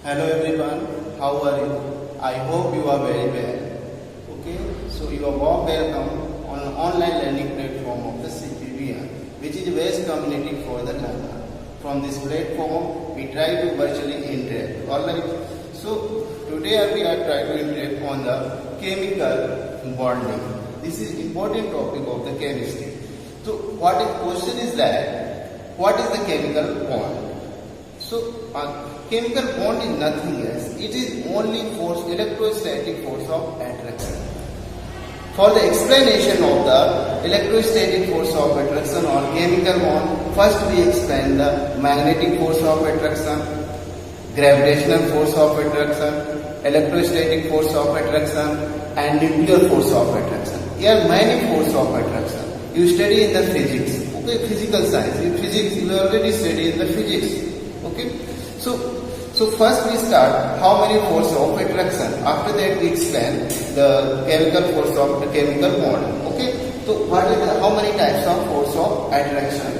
Hello everyone, how are you? I hope you are very well. Okay, so you are warm welcome on an online learning platform of the CPBR, which is the best community for the learner. From this platform, we try to virtually interact. Alright, so today we are trying to interact on the chemical bonding. This is important topic of the chemistry. So what is question is that what is the chemical bond? So chemical bond is nothing else. It is only force, electrostatic force of attraction. For the explanation of the electrostatic force of attraction or chemical bond, first we explain the magnetic force of attraction, gravitational force of attraction, electrostatic force of attraction, and nuclear force of attraction. Here are many forces of attraction. You study in the physics, okay, physical science. In physics, you already study in the physics. Okay, so first we start how many forces of attraction. After that we explain the chemical force of the chemical bond. Okay, so what is the, how many types of force of attraction?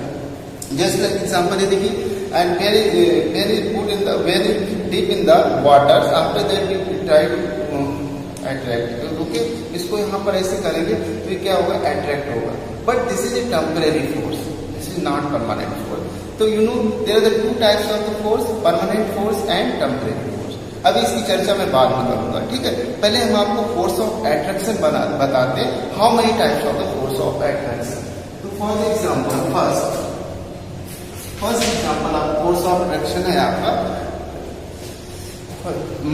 Just like example देखिए, and very put in the very deep in the waters. After that we try to attract. Okay, इसको यहाँ पर ऐसे करेंगे तो क्या होगा, attract होगा. But this is a temporary force. This is not permanent force. तो you know there are the two types of the force, permanent force and temporary force. अभी इसकी चर्चा मैं बाद में करूंगा, ठीक है. पहले हम आपको फोर्स ऑफ एट्रैक्शन बताते हैं, how many types of the force of attraction. तो फॉर एग्जांपल फर्स्ट एग्जांपल आप फोर्स ऑफ एट्रैक्शन है आपका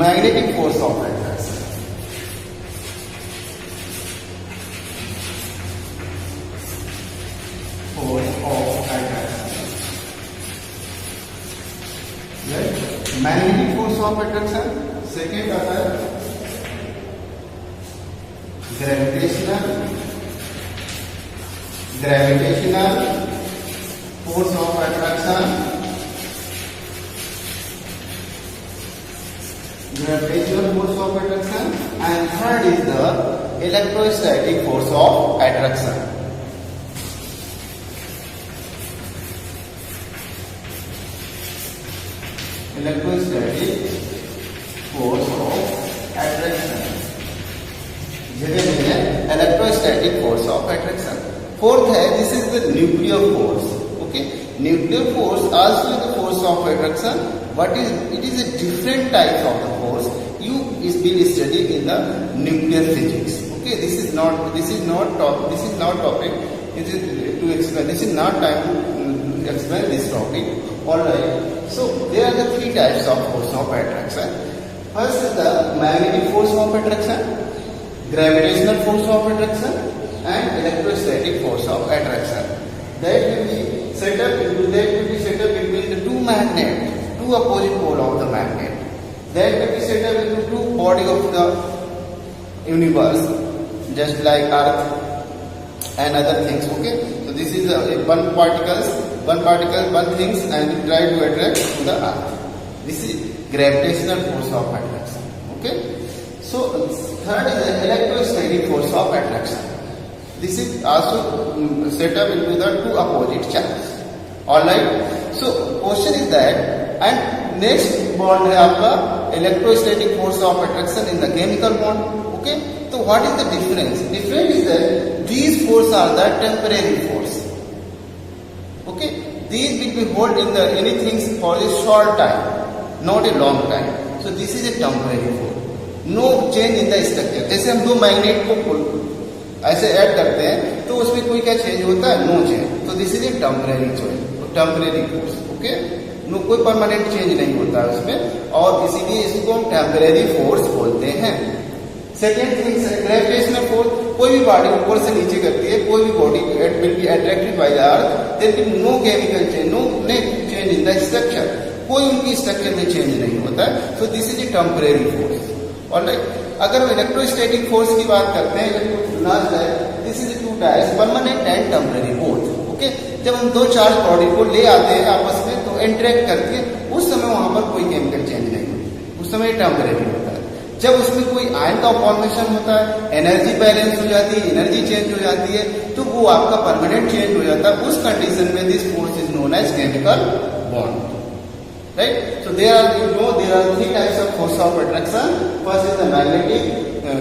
magnetic force of attraction. Force of attraction, magnetic force of attraction. Second आता है gravitational force of attraction. Gravitational force of attraction. And third is the electrostatic force of attraction. Electrostatic force of attraction जगह में है electrostatic force of attraction. Fourth है this is the nuclear force. Okay, nuclear force also the force of attraction, but it is a different type of the force. You will study in the nuclear physics. Okay, this is not topic. This is to explain. This is not time to explain this topic. Alright. So there are the three types of force of attraction. First is the magnetic force of attraction, gravitational force of attraction, and electrostatic force of attraction. That will be set up between the two magnets, two opposite pole of the magnet. That will be set up into two body of the universe, just like Earth and other things. Okay, so this is one things, and we try to attract to the Earth. This is gravitational force of attraction. Okay, so third is the electrostatic force of attraction. This is also set up into the two opposite charges. Alright, so question is that, and next bond है आपका electrostatic force of attraction in the chemical bond. Okay, so what is the difference? Difference is that these forces are the temporary force. Okay, these will be hold in the anything for a short time, not a long time. So this is a temporary force. No change in the structure. जैसे हम दो magnet को ऐसे add करते हैं तो उसमें कोई क्या चेंज होता है, नो चेंज. तो this is a temporary force. Okay, no कोई परमानेंट चेंज नहीं होता है उसमें, और इसीलिए इसको हम टेम्परेरी फोर्स बोलते हैं. सेकेंड थिंग है ग्रेविटेशनल फोर्स. कोई भी बॉडी ऊपर से नीचे करती है, कोई भी body will be attracted by the earth, there will no chemical change, no change in the structure. कोई उनकी स्ट्रक्चर में चेंज नहीं होता है. So this is a temporary force. Alright, अगर हम इलेक्ट्रोस्टैटिक फोर्स की बात करते हैं, this is two types, permanent and temporary both. Okay, जब हम दो चार्ज बॉडी को ले आते हैं आपस में तो इंटरेक्ट करके उस समय वहां पर कोई केमिकल चेंज नहीं होती, उस समय टेम्परेरी होता है. जब उसमें कोई आयन का फॉर्मेशन होता है, एनर्जी बैलेंस हो जाती है, एनर्जी चेंज हो जाती है, तो वो आपका परमानेंट चेंज हो जाता है. उस कंडीशन में this force is known as chemical bond. right? So there are, you know, there are three types of force of attraction. First is the magnetic,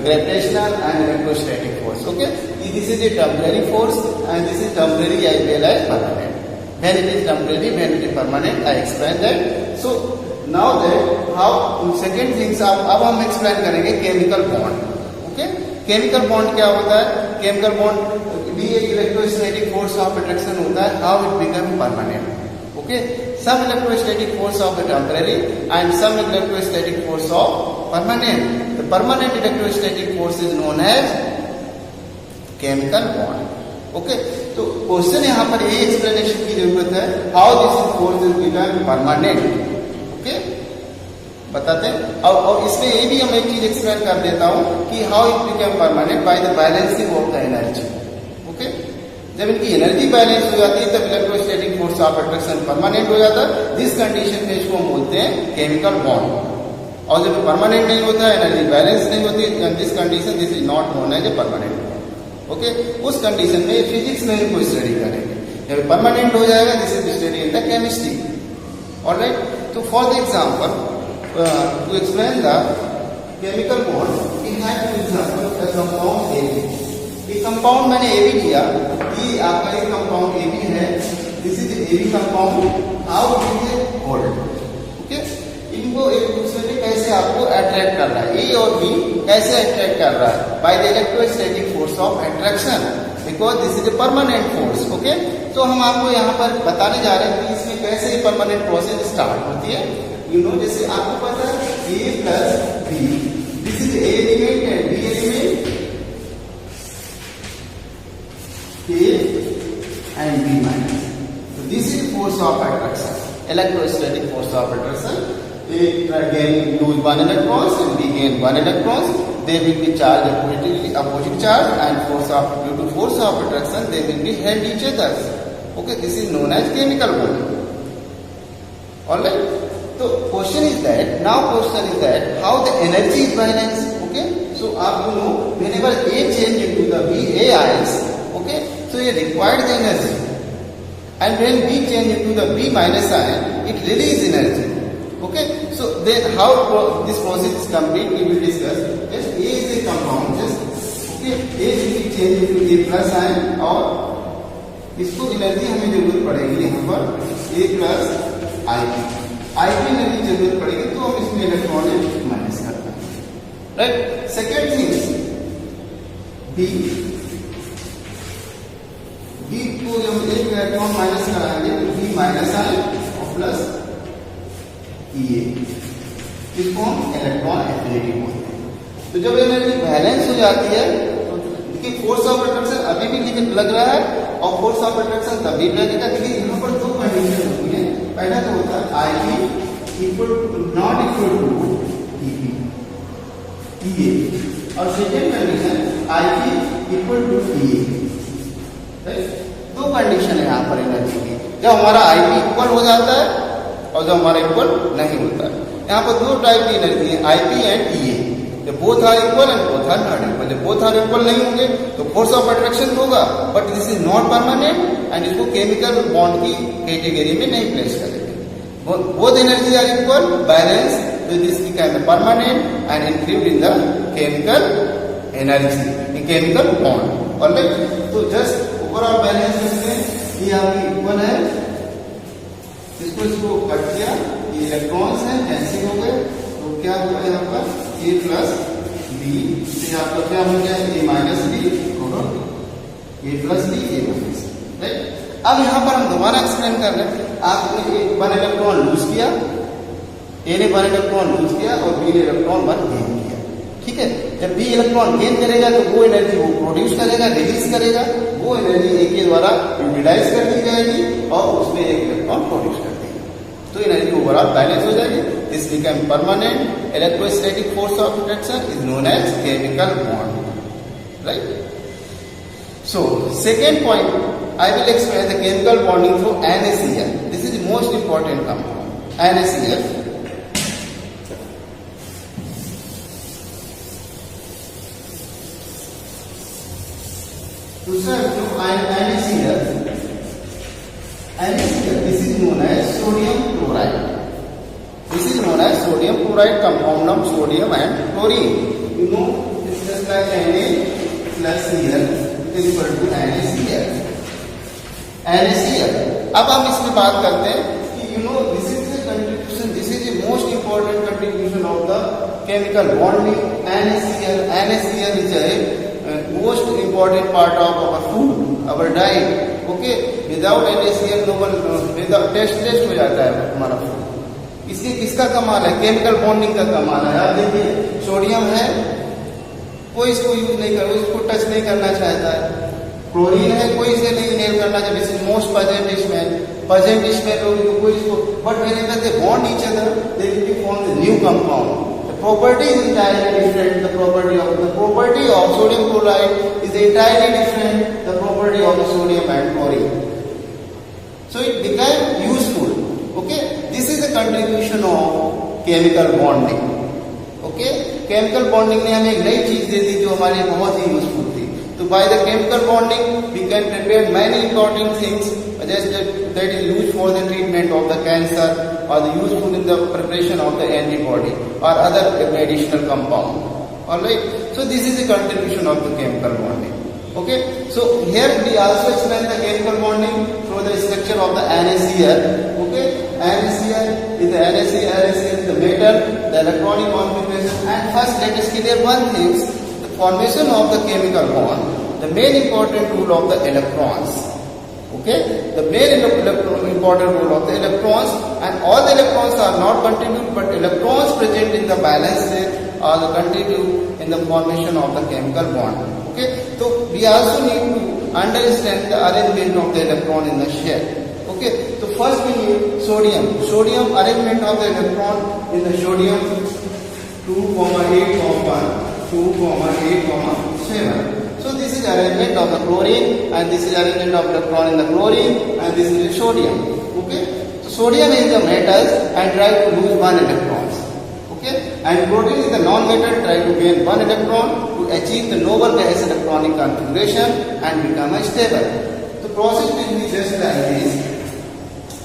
gravitational and electrostatic force. Okay, this is a temporary force and this is temporary as well as permanent. When it is temporary, when it is permanent, I explain that. So now that how second things अब हम explain करेंगे chemical bond. Okay, chemical bond क्या होता है? Chemical bond भी एक electrostatic force of attraction होता है. How it become permanent? Okay, some electrostatic force of the temporary and some electrostatic force of permanent. The permanent electrostatic force is known as chemical bond. Okay, तो question यहाँ पर ये explanation की जरूरत है, how this force is become permanent. Okay, बताते हैं. और इसमें ये भी हम एक चीज एक्सप्लेन कर देता हूँ कि how it become permanent by the balancing of the energy. Okay, जब इनकी एनर्जी बैलेंस हो जाती है तब electrostatic force of attraction permanent हो जाता है. दिस कंडीशन में इसको हम बोलते हैं केमिकल बॉन्ड. और जब परमानेंट नहीं होता है, एनर्जी बैलेंस नहीं होती, this condition this is not known as a permanent. Okay, उस कंडीशन में फिजिक्स में इनको स्टडी करेंगे. जब परमानेंट हो जाएगा this is study in the chemistry. Alright, तो for the example to explain the chemical bond we have to example the compound AB. ये कंपाउंड मैंने AB लिया, ये आपका एक कंपाउंड AB है. This is AB compound. How it is hold. Okay, इनको एक दूसरे से कैसे आपको अट्रैक्ट कर रहा है, ए और बी कैसे अट्रैक्ट कर रहा है, by the electrostatic force of attraction, because this is a permanent force. Okay, तो हम आपको यहाँ पर बताने जा रहे हैं कि इसमें कैसे परमानेंट प्रोसेस स्टार्ट होती है. यू नो, जैसे आपको पता है A plus B, this is A element and B element, A and B minus. तो this is force of attraction, electrostatic force of attraction. A gain lose one electrons and B gain one electrons. They will be charged opposite charge, and due to force of attraction they will be held each other. Okay, this is known as chemical bond. Alright. So question is that how the energy is balanced. Okay, so you know, whenever A change into the A ions, okay, so it required the energy. And when B change into the B minus ion, it release energy. Okay, so then how this process is complete we will discuss. Just A is a compound, okay, A will be changed into A plus ion, और इसको energy हमें जरूरत पड़ेगी यहाँ पर A plus IP energy जरूरत पड़ेगी, तो हम इसमें इलेक्ट्रॉन माइनस करते हैं. राइट. सेकेंड थिंग B को जब एक इलेक्ट्रॉन माइनस कराएंगे तो B माइनस आए और प्लस EA, इसको हम इलेक्ट्रॉन एफिनिटी बोलते हैं. तो जब एनर्जी बैलेंस हो जाती है तो देखिए फोर्स ऑफ अट्रैक्शन अभी भी लग रहा है और फोर्स ऑफ अट्रैक्शन तभी लगेगा. देखिए यहाँ पर दो कंडीशन होती है. पहला तो होता है IP equal not equal to EA, और second condition IP equal to EA. दो कंडीशन है यहाँ पर एनर्जी की. जब हमारा आईपी इक्वल हो जाता है और जब हमारा इक्वल नहीं होता है. यहाँ पर दो टाइप की एनर्जी है, आईपी एंड ईए. जब both are equal and both are not equal. जब बोथ आर इक्वल नहीं होंगे तो फोर्स ऑफ अट्रैक्शन होगा, but this is not permanent and इसको केमिकल बॉन्ड की कैटेगरी में नहीं प्लेस करेंगे. Both energy are equal, balance, तो this become permanent and include in the chemical energy, in chemical bond. Alright, तो just overall balance में ये आपकी इक्वल है. इसको कट किया, ये इलेक्ट्रॉन्स हैं कैंसिल हो गए, तो क्या हुआ यहाँ पर A प्लस B, तो आपका क्या हो गया A माइनस B और A plus B A minus. Right. अब यहाँ पर हम दोबारा एक्सप्लेन कर रहे हैं. आपने एक वन इलेक्ट्रॉन लूज किया, A ने वन इलेक्ट्रॉन लूज किया और B ने इलेक्ट्रॉन वन गेन किया. ठीक है, जब B इलेक्ट्रॉन गेन करेगा तो वो एनर्जी वो प्रोड्यूस करेगा, रिलीज करेगा. वो एनर्जी A के द्वारा यूटिलाइज कर दी जाएगी और उसमें एक इलेक्ट्रॉन प्रोड्यूस कर देगी, तो एनर्जी ओवरऑल बैलेंस हो जाएगी. This become permanent. Electrostatic force of attraction is known as chemical bond. Right. So second point I will explain the chemical bonding through NaCl. This is most important compound NaCl. दूसरा जो NaCl, this is known as sodium chloride. sodium chloride, compound of sodium and chlorine. You know, it's just like Na plus Cl is equal to NaCl. NaCl. अब हम इसमें बात करते हैं कि you know this is the contribution, this is the most important contribution of the chemical bonding. NaCl is a most important part of our food, our diet. Okay, without NaCl, no one, without test हो जाता है हमारा food. इसलिए किसका कमाल है? Chemical bonding का कमाल है. आप देखिए सोडियम है, कोई इसको यूज नहीं कर, इसको टच नहीं करना चाहता है. क्लोरीन है, कोई इसे नहीं इनहेल करना चाहता. This is most present smell लोग कोई इसको, but whenever they bond each other they will be form the new compound. Property is entirely different. The property of sodium chloride is entirely different. The property of the sodium and chlorine. So it became useful. Okay, this is the contribution of chemical bonding. Okay, chemical bonding ने हमें एक नई चीज दे दी जो हमारे लिए बहुत ही useful थी. So by the chemical bonding we can prepare many important things that is used for the treatment of the cancer or the useful in the preparation of the antibody or other medicinal compound. Alright, so this is the contribution of the chemical bonding. Okay, so here we also explain the chemical bonding through the structure of the NaCl. Okay, NaCl is the metal, the electronic configuration. And first let us clear one thing, the formation of the chemical bond, the main important role of the electrons. Okay, the main important role of the electrons, and all the electrons are not contribute, but electrons present in the balance state are the contribute in the formation of the chemical bond. Okay, so we also need to understand the arrangement of the electron in the shell. Okay, so first we need sodium. Sodium arrangement of the electron in the sodium 2,8,1, 2,8,7. So this is arrangement of the chlorine, and this is arrangement of electron in the chlorine, and this is the sodium. Okay, so sodium is the metals and try to lose one electrons. Okay, and chlorine is the non-metal, try to gain one electron to achieve the noble gas electronic configuration and become a stable. The process will be just like this: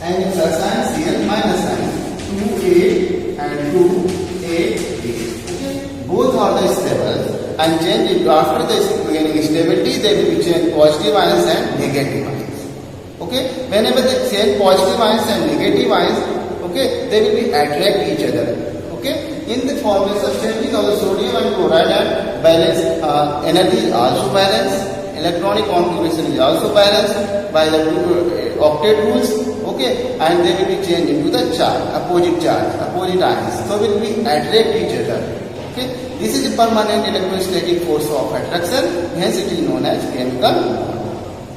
Na plus sign, Cl minus sign, 2,8 and 2,8. Okay, both are the stable. And change it after the gaining stability, they will be changed positive ions and negative ions. Okay, whenever they change positive ions and negative ions, okay, they will be attract each other. Okay, in the formation changing of the sodium and chloride and balance, energy is also balanced, electronic configuration is also balanced by the octet rules. Okay, and they will be changed into the opposite ions, so will be attract each other. Okay, this is a permanent electrostatic force of attraction, hence it is known as chemical bond.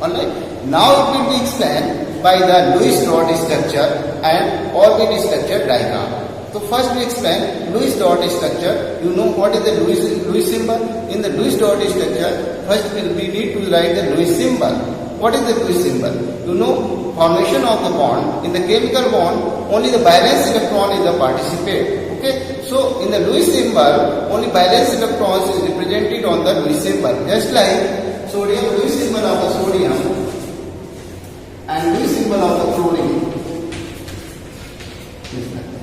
Alright, now it will be explained by the Lewis dot structure and orbit structure diagram. So first we explain Lewis dot structure. You know what is the Lewis symbol? In the Lewis dot structure, first we need to write the Lewis symbol. What is the Lewis symbol? You know, formation of the bond. In the chemical bond, only the valence electron is the participate. Okay, so in the Lewis symbol, only valence electrons is represented on the Lewis symbol. Just like sodium, Lewis symbol of the sodium and Lewis symbol of the chlorine.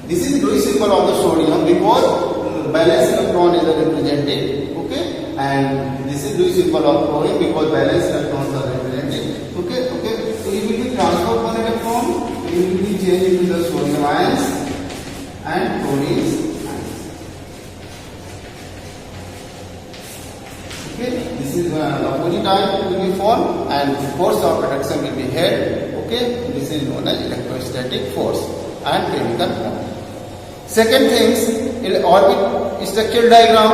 This is Lewis symbol of the sodium because valence electron is represented. Okay, and this is Lewis symbol of chlorine because valence electrons are represented. Okay, so it will be transferred one electron, it will be changed into the sodium ions and chlorine ions. Okay, this is opposite ion will be formed and force of attraction will be held. Okay, this is known as electrostatic force and chemical bond. Second things, in orbit structure diagram.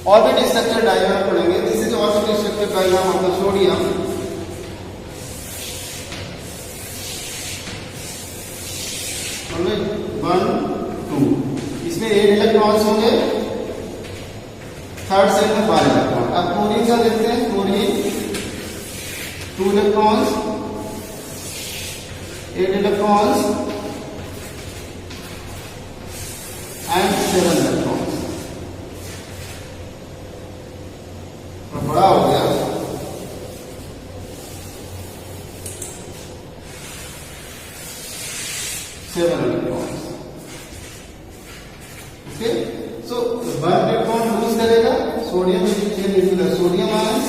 Orbit structure diagram पढ़ेंगे. This is orbit structure diagram of the sodium. One, two. इसमें 8 electrons होंगे, third set में 12 electron. अब chlorine का देखते हैं. Chlorine 2 electrons, 8 electrons and 7 electrons. बड़ा हो गया. 7 electrons. Okay, so 1 electron lose करेगा, sodium will be changed into the sodium ions.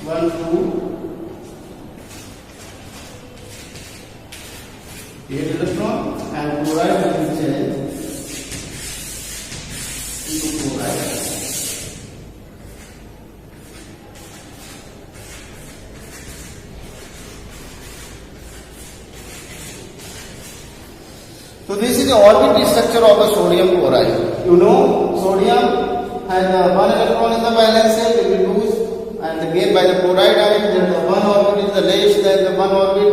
One, two, 8 electron, and chloride will be changed into chloride. So this is the orbital structure of the sodium chloride. You know, sodium has 1 electron in the valence shell, will be loose, and gained by the chloride ion. Then the 1 orbit is the less than the 1 orbit,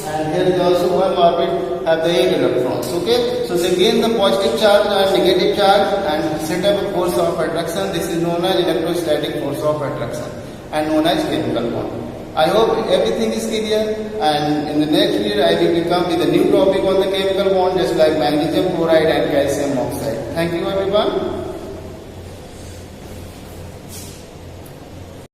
and here is also 1 orbit have the 8 electrons. Okay, so they gain the positive charge and negative charge and set up a force of attraction. This is known as electrostatic force of attraction and known as chemical bond. I hope everything is clear, and in the next video I will come with a new topic on the chemical bond, just like magnesium chloride and calcium oxide. Thank you everyone.